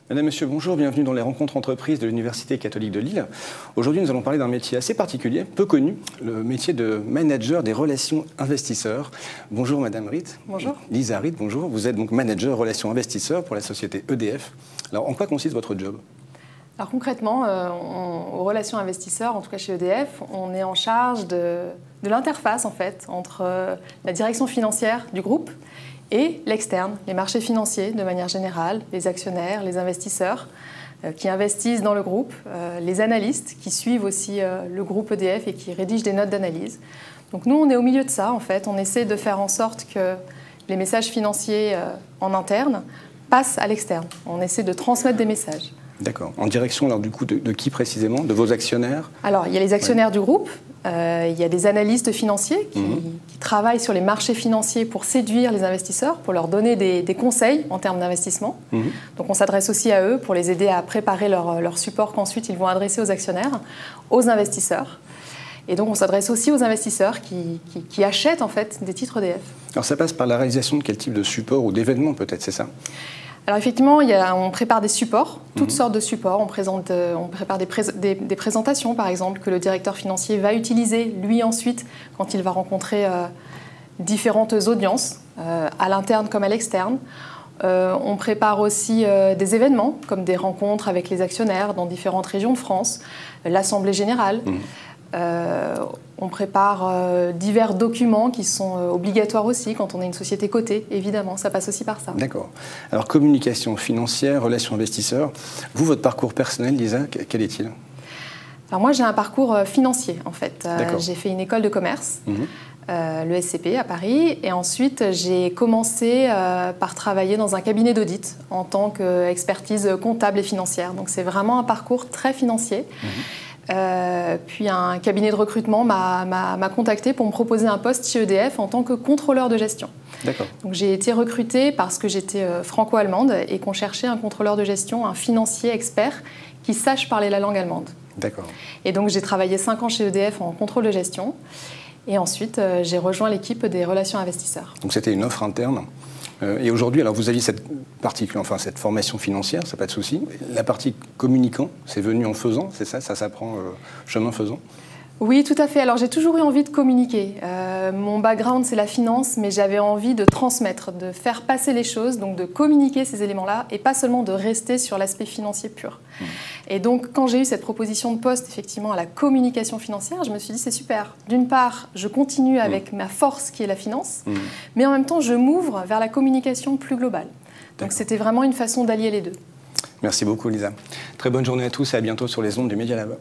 Madame, Monsieur, bonjour, bienvenue dans les rencontres entreprises de l'Université catholique de Lille. Aujourd'hui, nous allons parler d'un métier assez particulier, peu connu, le métier de manager des relations investisseurs. Bonjour Madame Ritt. Bonjour. Lisa Ritt, bonjour. Vous êtes donc manager relations investisseurs pour la société EDF. Alors, en quoi consiste votre job ? Alors concrètement, aux relations investisseurs, en tout cas chez EDF, on est en charge de l'interface en fait entre la direction financière du groupe et l'externe, les marchés financiers de manière générale, les actionnaires, les investisseurs qui investissent dans le groupe, les analystes qui suivent aussi le groupe EDF et qui rédigent des notes d'analyse. Donc nous, on est au milieu de ça en fait. On essaie de faire en sorte que les messages financiers en interne passent à l'externe. On essaie de transmettre des messages. D'accord. En direction alors du coup de qui précisément? De vos actionnaires? Alors il y a les actionnaires du groupe, il y a des analystes financiers qui travaillent sur les marchés financiers pour séduire les investisseurs, pour leur donner des conseils en termes d'investissement. Donc on s'adresse aussi à eux pour les aider à préparer leur support qu'ensuite ils vont adresser aux actionnaires, aux investisseurs. Et donc on s'adresse aussi aux investisseurs qui achètent en fait des titres EDF. Alors ça passe par la réalisation de quel type de support ou d'événement peut-être, c'est ça? Alors effectivement, on prépare des supports, toutes sortes de supports. On prépare des présentations, par exemple, que le directeur financier va utiliser, lui ensuite, quand il va rencontrer différentes audiences, à l'interne comme à l'externe. On prépare aussi des événements, comme des rencontres avec les actionnaires dans différentes régions de France, l'Assemblée générale. On prépare divers documents qui sont obligatoires aussi quand on est une société cotée, évidemment, ça passe aussi par ça. D'accord. Alors communication financière, relations investisseurs, vous, votre parcours personnel, Lisa, quel est-il? Alors moi j'ai un parcours financier en fait. J'ai fait une école de commerce, le SCP à Paris, et ensuite j'ai commencé par travailler dans un cabinet d'audit en tant qu'expertise comptable et financière. Donc c'est vraiment un parcours très financier. Puis un cabinet de recrutement m'a contacté pour me proposer un poste chez EDF en tant que contrôleur de gestion. D'accord. Donc j'ai été recrutée parce que j'étais franco-allemande et qu'on cherchait un contrôleur de gestion, un financier expert qui sache parler la langue allemande. D'accord. Et donc j'ai travaillé 5 ans chez EDF en contrôle de gestion et ensuite j'ai rejoint l'équipe des relations investisseurs. Donc c'était une offre interne. Et aujourd'hui, alors vous aviez cette formation financière, ça pas de souci. La partie communicant, c'est venu en faisant, c'est ça? Ça s'apprend chemin faisant? Oui, tout à fait. Alors j'ai toujours eu envie de communiquer. Mon background, c'est la finance, mais j'avais envie de transmettre, de faire passer les choses, donc de communiquer ces éléments-là et pas seulement de rester sur l'aspect financier pur. Et donc, quand j'ai eu cette proposition de poste, effectivement, à la communication financière, je me suis dit, c'est super. D'une part, je continue avec ma force qui est la finance, mais en même temps, je m'ouvre vers la communication plus globale. Donc, c'était vraiment une façon d'allier les deux. Merci beaucoup, Lisa. Très bonne journée à tous et à bientôt sur les ondes du Media Lab.